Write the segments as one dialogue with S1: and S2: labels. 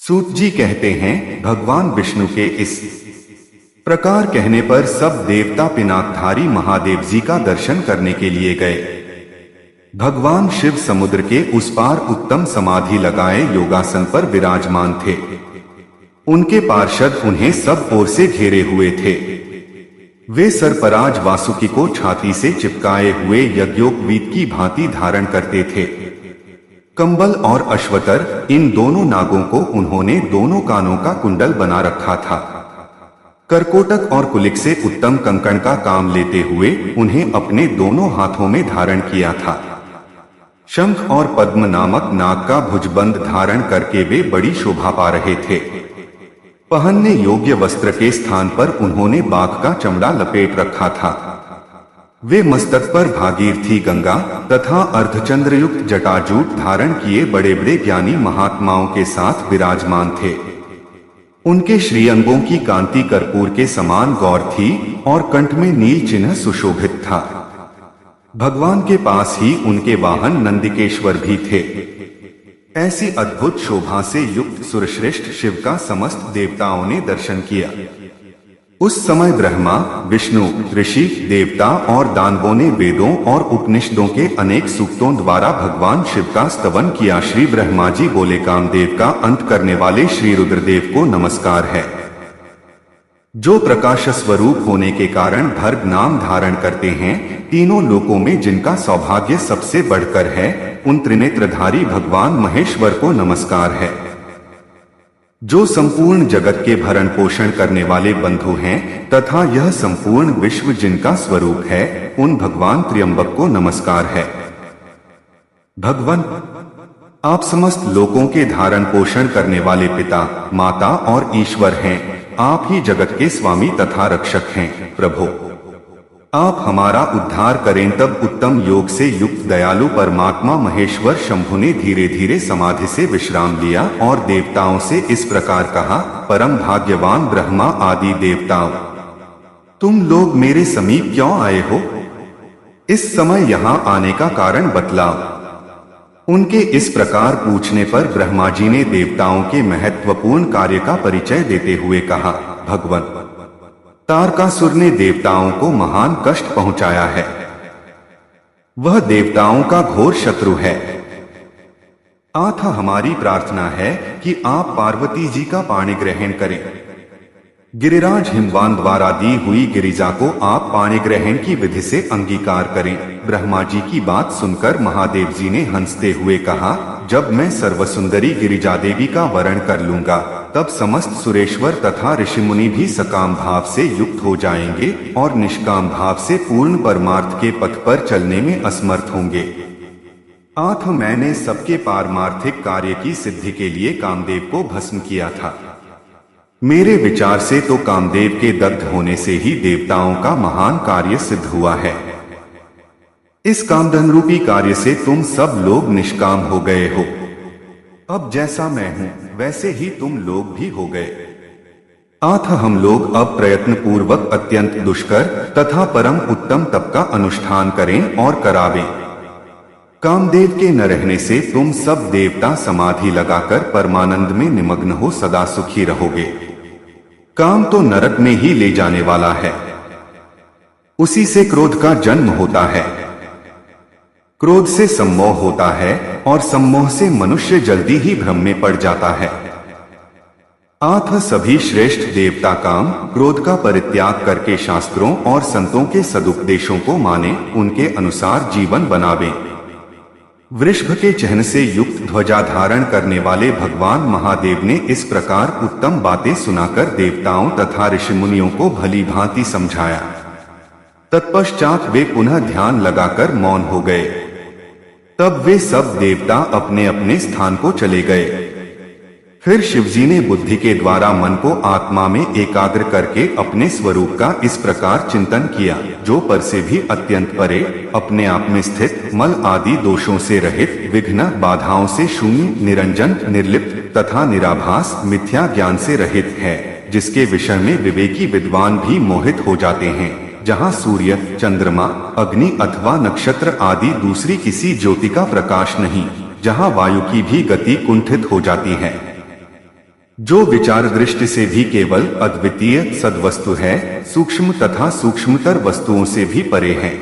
S1: सूत जी कहते हैं, भगवान विष्णु के इस प्रकार कहने पर सब देवता पिनाकधारी महादेव जी का दर्शन करने के लिए गए। भगवान शिव समुद्र के उस पार उत्तम समाधि लगाए योगासन पर विराजमान थे। उनके पार्षद उन्हें सब ओर से घेरे हुए थे। वे सर्पराज वासुकी को छाती से चिपकाए हुए यज्ञोपवीत की भांति धारण करते थे। कंबल और अश्वतर, इन दोनों नागों को उन्होंने दोनों कानों का कुंडल बना रखा था। करकोटक और कुलिक से उत्तम कंकण का काम लेते हुए उन्हें अपने दोनों हाथों में धारण किया था। शंख और पद्म नामक नाग का भुजबंद धारण करके वे बड़ी शोभा पा रहे थे। पहनने योग्य वस्त्र के स्थान पर उन्होंने बाघ का चमड़ा लपेट रखा था। वे मस्तक पर भागीरथी गंगा तथा अर्धचंद्रयुक्त जटाजूट धारण किए बड़े बड़े ज्ञानी महात्माओं के साथ विराजमान थे। उनके श्रीअंगों की कांति कर्पूर के समान गौर थी और कंठ में नील चिन्ह सुशोभित था। भगवान के पास ही उनके वाहन नंदिकेश्वर भी थे। ऐसी अद्भुत शोभा से युक्त सुरश्रेष्ठ शिव का समस्त देवताओं ने दर्शन किया। उस समय ब्रह्मा, विष्णु, ऋषि, देवता और दानवों ने वेदों और उपनिषदों के अनेक सूक्तों द्वारा भगवान शिव का स्तवन किया। श्री ब्रह्मा जी बोले, कामदेव का अंत करने वाले श्री रुद्रदेव को नमस्कार है, जो प्रकाश स्वरूप होने के कारण भर्ग नाम धारण करते हैं। तीनों लोकों में जिनका सौभाग्य सबसे बढ़कर है, उन त्रिनेत्रधारी भगवान महेश्वर को नमस्कार है। जो संपूर्ण जगत के भरण पोषण करने वाले बंधु हैं तथा यह संपूर्ण विश्व जिनका स्वरूप है, उन भगवान त्र्यंबक को नमस्कार है। भगवान, आप समस्त लोकों के धारण पोषण करने वाले पिता, माता और ईश्वर हैं। आप ही जगत के स्वामी तथा रक्षक हैं। प्रभु, आप हमारा उद्धार करें। तब उत्तम योग से युक्त दयालु परमात्मा महेश्वर शंभु ने धीरे धीरे समाधि से विश्राम लिया और देवताओं से इस प्रकार कहा, परम भाग्यवान ब्रह्मा आदि देवताओं, तुम लोग मेरे समीप क्यों आए हो? इस समय यहाँ आने का कारण बतलाओ। उनके इस प्रकार पूछने पर ब्रह्मा जी ने देवताओं के महत्वपूर्ण कार्य का परिचय देते हुए कहा, भगवान, तारकासुर ने देवताओं को महान कष्ट पहुंचाया है। वह देवताओं का घोर शत्रु है। अतः हमारी प्रार्थना है कि आप पार्वती जी का पाणी ग्रहण करें। गिरिराज हिमवान द्वारा दी हुई गिरिजा को आप पाणी ग्रहण की विधि से अंगीकार करें। ब्रह्मा जी की बात सुनकर महादेव जी ने हंसते हुए कहा, जब मैं सर्वसुंदरी गिरिजा देवी का वरण कर लूंगा, तब समस्त सुरेश्वर तथा ऋषिमुनि भी सकाम भाव से युक्त हो जाएंगे और निष्काम भाव से पूर्ण परमार्थ के पथ पर चलने में असमर्थ होंगे। अतः मैंने सबके पारमार्थिक कार्य की सिद्धि के लिए कामदेव को भस्म किया था। मेरे विचार से तो कामदेव के दग्ध होने से ही देवताओं का महान कार्य सिद्ध हुआ है। इस कामधन रूपी कार्य से तुम सब लोग निष्काम हो गए हो। अब जैसा मैं हूं वैसे ही तुम लोग भी हो गए। अतः हम लोग अब प्रयत्न पूर्वक अत्यंत दुष्कर तथा परम उत्तम तप का अनुष्ठान करें और करावें। कामदेव के न रहने से तुम सब देवता समाधि लगाकर परमानंद में निमग्न हो सदा सुखी रहोगे। काम तो नरक में ही ले जाने वाला है। उसी से क्रोध का जन्म होता है। क्रोध से सम्मोह होता है और सम्मोह से मनुष्य जल्दी ही भ्रम में पड़ जाता है। अतः सभी श्रेष्ठ देवता काम क्रोध का परित्याग करके शास्त्रों और संतों के सदुपदेशों को माने, उनके अनुसार जीवन बनावें। वृषभ के चिह्न से युक्त ध्वजा धारण करने वाले भगवान महादेव ने इस प्रकार उत्तम बातें सुनाकर देवताओं तथा ऋषिमुनियों को भली भांति समझाया। तत्पश्चात वे पुनः ध्यान लगाकर मौन हो गए। तब वे सब देवता अपने अपने स्थान को चले गए। फिर शिवजी ने बुद्धि के द्वारा मन को आत्मा में एकाग्र करके अपने स्वरूप का इस प्रकार चिंतन किया, जो पर से भी अत्यंत परे, अपने आप में स्थित, मल आदि दोषों से रहित, विघ्न बाधाओं से शून्य, निरंजन, निर्लिप्त तथा निराभास, मिथ्या ज्ञान से रहित है, जिसके विषय में विवेकी विद्वान भी मोहित हो जाते हैं। जहाँ सूर्य, चंद्रमा, अग्नि अथवा नक्षत्र आदि दूसरी किसी ज्योति का प्रकाश नहीं, जहाँ वायु की भी गति कुंठित हो जाती है, जो विचार दृष्टि से भी केवल अद्वितीय सद्वस्तु है, सूक्ष्म तथा सूक्ष्मतर वस्तुओं से भी परे है,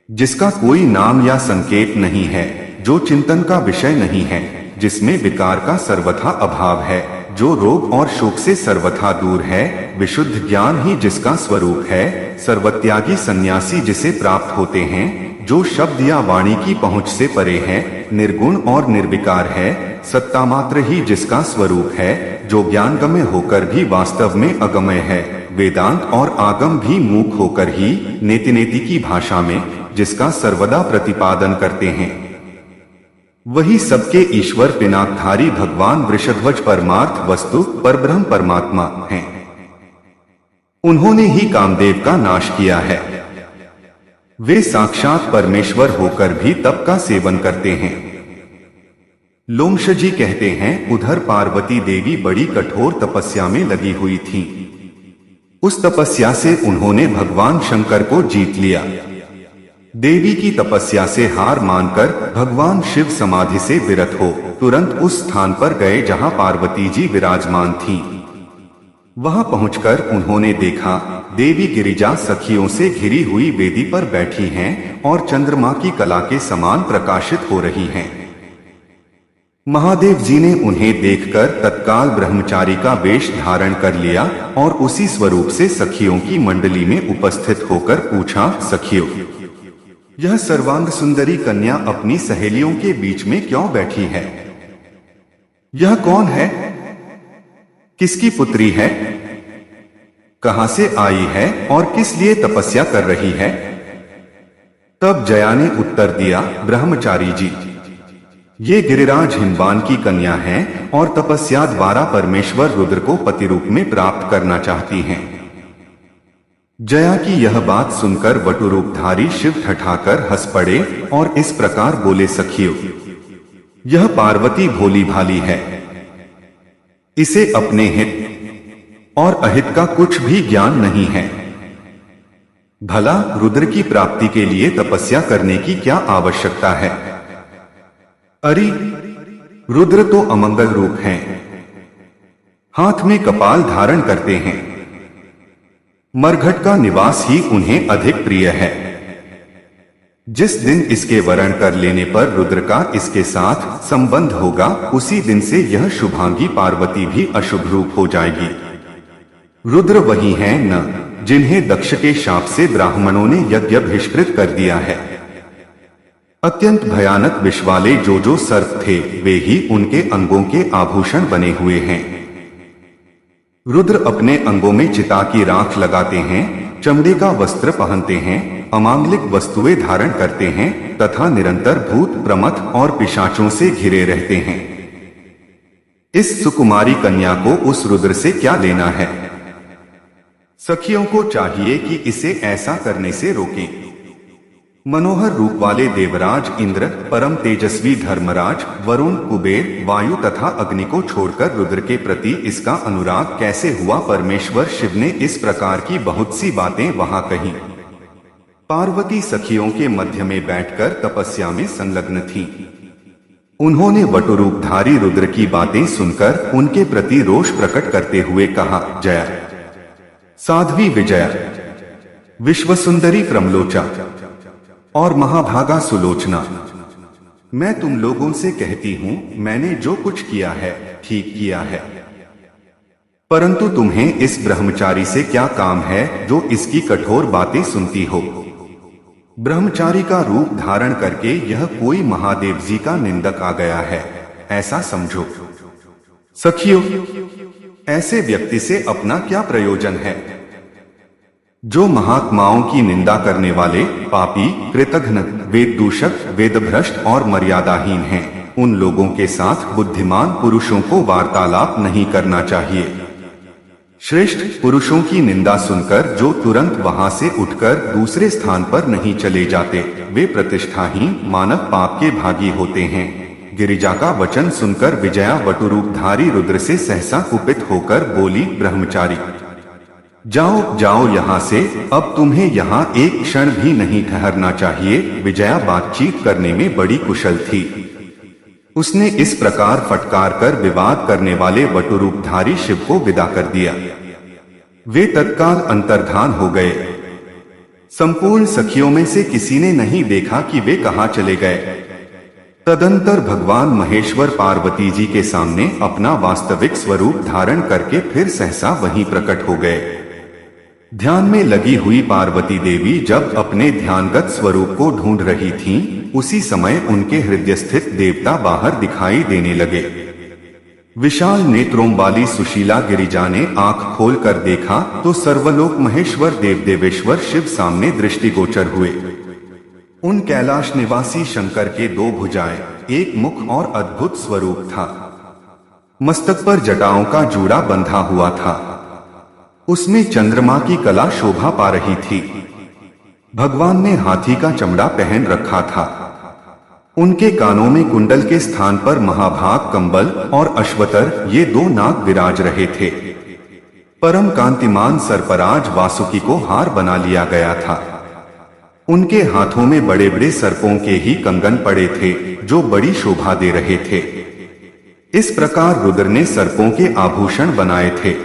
S1: जिसका कोई नाम या संकेत नहीं है, जो चिंतन का विषय नहीं है, जिसमें विकार का सर्वथा अभाव है, जो रोग और शोक से सर्वथा दूर है, विशुद्ध ज्ञान ही जिसका स्वरूप है, सर्वत्यागी सन्यासी जिसे प्राप्त होते हैं, जो शब्द या वाणी की पहुंच से परे है, निर्गुण और निर्विकार है, सत्ता मात्र ही जिसका स्वरूप है, जो ज्ञानगम्य होकर भी वास्तव में अगम्य है, वेदांत और आगम भी मूक होकर ही नेति नेति की भाषा में जिसका सर्वदा प्रतिपादन करते हैं, वही सबके ईश्वर पिनाकधारी भगवान वृषध्वज परमार्थ वस्तु परब्रह्म परमात्मा हैं। उन्होंने ही कामदेव का नाश किया है। वे साक्षात परमेश्वर होकर भी तप का सेवन करते हैं। लोमश जी कहते हैं, उधर पार्वती देवी बड़ी कठोर तपस्या में लगी हुई थीं। उस तपस्या से उन्होंने भगवान शंकर को जीत लिया। देवी की तपस्या से हार मानकर भगवान शिव समाधि से विरत हो तुरंत उस स्थान पर गए जहां पार्वती जी विराजमान थीं। वहां पहुंचकर उन्होंने देखा देवी गिरिजा सखियों से घिरी हुई वेदी पर बैठी हैं और चंद्रमा की कला के समान प्रकाशित हो रही हैं। महादेव जी ने उन्हें देखकर तत्काल ब्रह्मचारी का वेश धारण कर लिया और उसी स्वरूप से सखियों की मंडली में उपस्थित होकर पूछा, सखियों, यह सर्वांग सुंदरी कन्या अपनी सहेलियों के बीच में क्यों बैठी है? यह कौन है? किसकी पुत्री है? कहां से आई है और किस लिए तपस्या कर रही है? तब जया ने उत्तर दिया, ब्रह्मचारी जी, ये गिरिराज हिमवान की कन्या हैं और तपस्या द्वारा परमेश्वर रुद्र को पति रूप में प्राप्त करना चाहती हैं। जया की यह बात सुनकर वटुरूपधारी शिव ठठाकर हंस पड़े और इस प्रकार बोले, सखियों, यह पार्वती भोली भाली है, इसे अपने हित और अहित का कुछ भी ज्ञान नहीं है। भला रुद्र की प्राप्ति के लिए तपस्या करने की क्या आवश्यकता है? अरे, रुद्र तो अमंगल रूप हैं, हाथ में कपाल धारण करते हैं। मरघट का निवास ही उन्हें अधिक प्रिय है। जिस दिन इसके वरण कर लेने पर रुद्र का इसके साथ संबंध होगा, उसी दिन से यह शुभांगी पार्वती भी अशुभ रूप हो जाएगी। रुद्र वही हैं न जिन्हें दक्ष के शाप से ब्राह्मणों ने यज्ञ बहिष्कृत कर दिया है। अत्यंत भयानक विष वाले जो सर्प थे, वे ही उनके अंगों के आभूषण बने हुए हैं। रुद्र अपने अंगों में चिता की राख लगाते हैं, चमड़े का वस्त्र पहनते हैं, अमांगलिक वस्तुएं धारण करते हैं तथा निरंतर भूत प्रमथ और पिशाचों से घिरे रहते हैं। इस सुकुमारी कन्या को उस रुद्र से क्या लेना है? सखियों को चाहिए कि इसे ऐसा करने से रोकें। मनोहर रूप वाले देवराज इंद्र, परम तेजस्वी धर्मराज, वरुण, कुबेर, वायु तथा अग्नि को छोड़कर रुद्र के प्रति इसका अनुराग कैसे हुआ? परमेश्वर शिव ने इस प्रकार की बहुत सी बातें वहां कही। पार्वती सखियों के मध्य में बैठकर तपस्या में संलग्न थी। उन्होंने वटुरूपधारी रुद्र की बातें सुनकर उनके प्रति रोष प्रकट करते हुए कहा, जया, साध्वी विजया, विश्वसुंदरी प्रमलोचा और महाभागा सुलोचना, मैं तुम लोगों से कहती हूं, मैंने जो कुछ किया है ठीक किया है, परंतु तुम्हें इस ब्रह्मचारी से क्या काम है जो इसकी कठोर बातें सुनती हो? ब्रह्मचारी का रूप धारण करके यह कोई महादेव जी का निंदक आ गया है, ऐसा समझो। सखियों, ऐसे व्यक्ति से अपना क्या प्रयोजन है? जो महात्माओं की निंदा करने वाले, पापी, कृतघ्न, वेद दूषक, वेदभ्रष्ट और मर्यादाहीन हैं, उन लोगों के साथ बुद्धिमान पुरुषों को वार्तालाप नहीं करना चाहिए। श्रेष्ठ पुरुषों की निंदा सुनकर जो तुरंत वहां से उठकर दूसरे स्थान पर नहीं चले जाते, वे प्रतिष्ठाहीन मानव पाप के भागी होते हैं। गिरिजा का वचन सुनकर विजया वटुरूपधारी रुद्र से सहसा कुपित होकर बोली, ब्रह्मचारी, जाओ जाओ यहां से, अब तुम्हें यहां एक क्षण भी नहीं ठहरना चाहिए। विजया बातचीत करने में बड़ी कुशल थी। उसने इस प्रकार फटकार कर विवाद करने वाले वटुरूपधारी शिव को विदा कर दिया। वे तत्काल अंतर्धान हो गए। संपूर्ण सखियों में से किसी ने नहीं देखा कि वे कहां चले गए। तदंतर भगवान महेश्वर पार्वती जी के सामने अपना वास्तविक स्वरूप धारण करके फिर सहसा वहीं प्रकट हो गए। ध्यान में लगी हुई पार्वती देवी जब अपने ध्यानगत स्वरूप को ढूंढ रही थीं, उसी समय उनके हृदय स्थित देवता बाहर दिखाई देने लगे। विशाल नेत्रों वाली सुशीला गिरिजा ने आंख खोलकर देखा तो सर्वलोक महेश्वर देवेश्वर शिव सामने दृष्टिगोचर हुए। उन कैलाश निवासी शंकर के दो भुजाएं, एक मुख और अद्भुत स्वरूप था। मस्तक पर जटाओं का जूड़ा बंधा हुआ था। उसमें चंद्रमा की कला शोभा पा रही थी। भगवान ने हाथी का चमड़ा पहन रखा था। उनके कानों में कुंडल के स्थान पर महाभाग कंबल और अश्वतर ये दो नाग विराज रहे थे। परम कांतिमान सर्पराज वासुकी को हार बना लिया गया था। उनके हाथों में बड़े बड़े सर्पों के ही कंगन पड़े थे जो बड़ी शोभा दे रहे थे। इस प्रकार रुद्र ने सर्पों के आभूषण बनाए थे।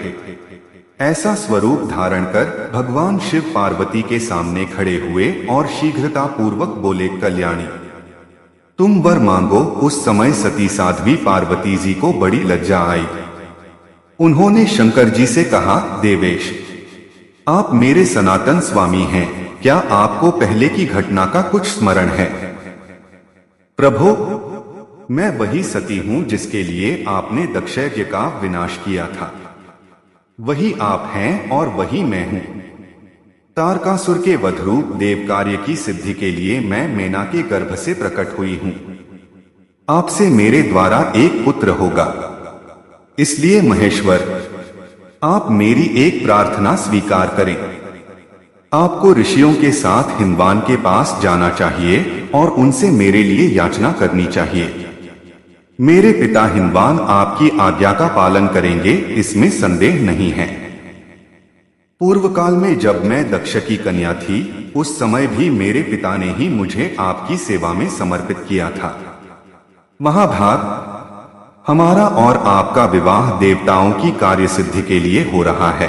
S1: ऐसा स्वरूप धारण कर भगवान शिव पार्वती के सामने खड़े हुए और शीघ्रता पूर्वक बोले, कल्याणी तुम वर मांगो। उस समय सती साध्वी पार्वती जी को बड़ी लज्जा आई। उन्होंने शंकर जी से कहा, देवेश आप मेरे सनातन स्वामी हैं, क्या आपको पहले की घटना का कुछ स्मरण है? प्रभो, मैं वही सती हूं जिसके लिए आपने दक्षयज्ञ का विनाश किया था। वही आप हैं और वही मैं हूं। तारकासुर के वधरूप देव कार्य की सिद्धि के लिए मैं मेना के गर्भ से प्रकट हुई हूं। आपसे मेरे द्वारा एक पुत्र होगा। इसलिए महेश्वर, आप मेरी एक प्रार्थना स्वीकार करें। आपको ऋषियों के साथ हिंदवान के पास जाना चाहिए और उनसे मेरे लिए याचना करनी चाहिए। मेरे पिता हिंदवान आपकी आज्ञा का पालन करेंगे, इसमें संदेह नहीं है। पूर्व काल में जब मैं दक्ष की कन्या थी, उस समय भी मेरे पिता ने ही मुझे आपकी सेवा में समर्पित किया था। महाभाग, हमारा और आपका विवाह देवताओं की कार्य सिद्धि के लिए हो रहा है।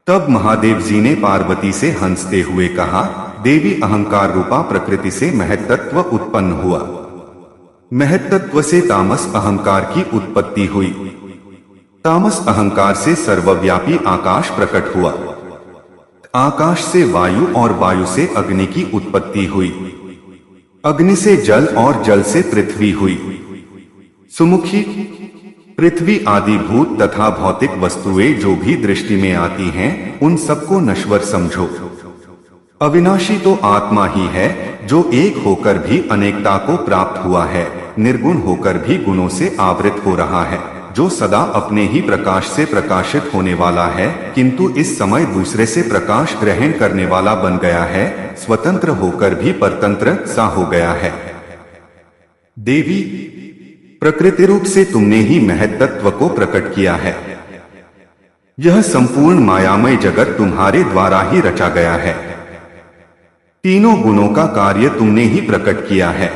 S1: तब महादेव जी ने पार्वती से हंसते हुए कहा, देवी अहंकार रूपा प्रकृति से महत्त्व उत्पन्न हुआ। महत्त्व से तामस अहंकार की उत्पत्ति हुई। तामस अहंकार से सर्वव्यापी आकाश प्रकट हुआ। आकाश से वायु और वायु से अग्नि की उत्पत्ति हुई। अग्नि से जल और जल से पृथ्वी हुई। सुमुखी पृथ्वी आदि भूत तथा भौतिक वस्तुएं जो भी दृष्टि में आती हैं, उन सबको नश्वर समझो। अविनाशी तो आत्मा ही है जो एक होकर भी अनेकता को प्राप्त हुआ है, निर्गुण होकर भी गुणों से आवृत हो रहा है, जो सदा अपने ही प्रकाश से प्रकाशित होने वाला है, किंतु इस समय दूसरे से प्रकाश ग्रहण करने वाला बन गया है, स्वतंत्र होकर भी परतंत्र सा हो गया है। देवी, प्रकृति रूप से तुमने ही महत्त्व को प्रकट किया है। यह संपूर्ण मायामय जगत तुम्हारे द्वारा ही रचा गया है। तीनों गुणों का कार्य तुमने ही प्रकट किया है।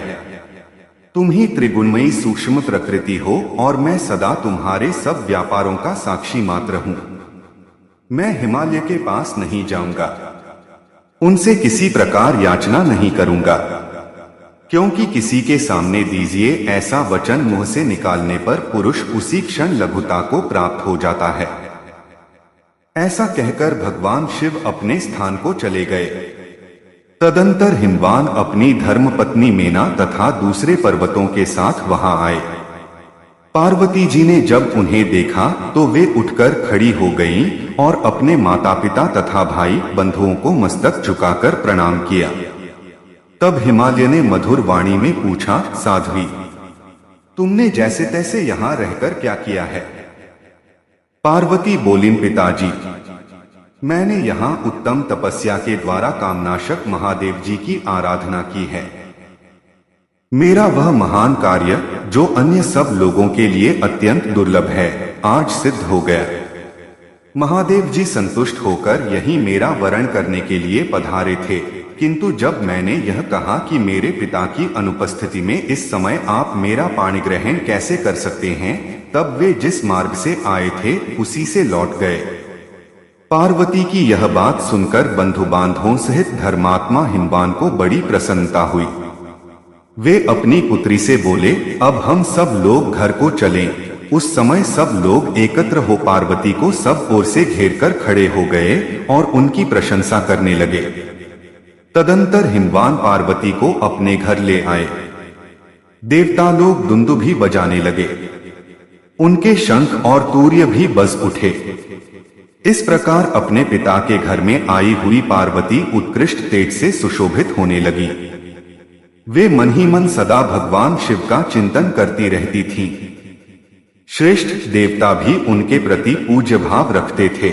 S1: तुम ही त्रिगुणमयी सूक्ष्म प्रकृति हो और मैं सदा तुम्हारे सब व्यापारों का साक्षी मात्र हूं। मैं हिमालय के पास नहीं जाऊंगा, उनसे किसी प्रकार याचना नहीं करूंगा, क्योंकि किसी के सामने दीजिए ऐसा वचन मुंह से निकालने पर पुरुष उसी क्षण लघुता को प्राप्त हो जाता है। ऐसा कहकर भगवान शिव अपने स्थान को चले गए। तदंतर हिंदवान अपनी धर्मपत्नी मेना तथा दूसरे पर्वतों के साथ वहां आए। पार्वती जी ने जब उन्हें देखा तो वे उठकर खड़ी हो गईं और अपने माता पिता तथा भाई बंधुओं को मस्तक झुकाकर प्रणाम किया। तब हिमालय ने मधुर वाणी में पूछा, साध्वी, तुमने जैसे तैसे यहां रहकर क्या किया है? पार्वती बोलीं, पिताजी, मैंने यहाँ उत्तम तपस्या के द्वारा कामनाशक महादेव जी की आराधना की है। मेरा वह महान कार्य जो अन्य सब लोगों के लिए अत्यंत दुर्लभ है, आज सिद्ध हो गया। महादेव जी संतुष्ट होकर यही मेरा वरण करने के लिए पधारे थे। किंतु जब मैंने यह कहा कि मेरे पिता की अनुपस्थिति में इस समय आप मेरा पाणी ग्रहण कैसे कर सकते हैं, तब वे जिस मार्ग से आए थे उसी से लौट गए। पार्वती की यह बात सुनकर बंधु बांधवों सहित धर्मात्मा हिमवान को बड़ी प्रसन्नता हुई। वे अपनी पुत्री से बोले, अब हम सब लोग घर को चलें। उस समय सब लोग एकत्र हो पार्वती को सब ओर से घेरकर खड़े हो गए और उनकी प्रशंसा करने लगे। तदंतर हिमवान पार्वती को अपने घर ले आए। देवता लोग दुंदुभी बजाने लगे, उनके शंख और तूर्य भी बज उठे। इस प्रकार अपने पिता के घर में आई हुई पार्वती उत्कृष्ट तेज से सुशोभित होने लगी। वे मन ही मन सदा भगवान शिव का चिंतन करती रहती थीं। श्रेष्ठ देवता भी उनके प्रति पूज्य भाव रखते थे।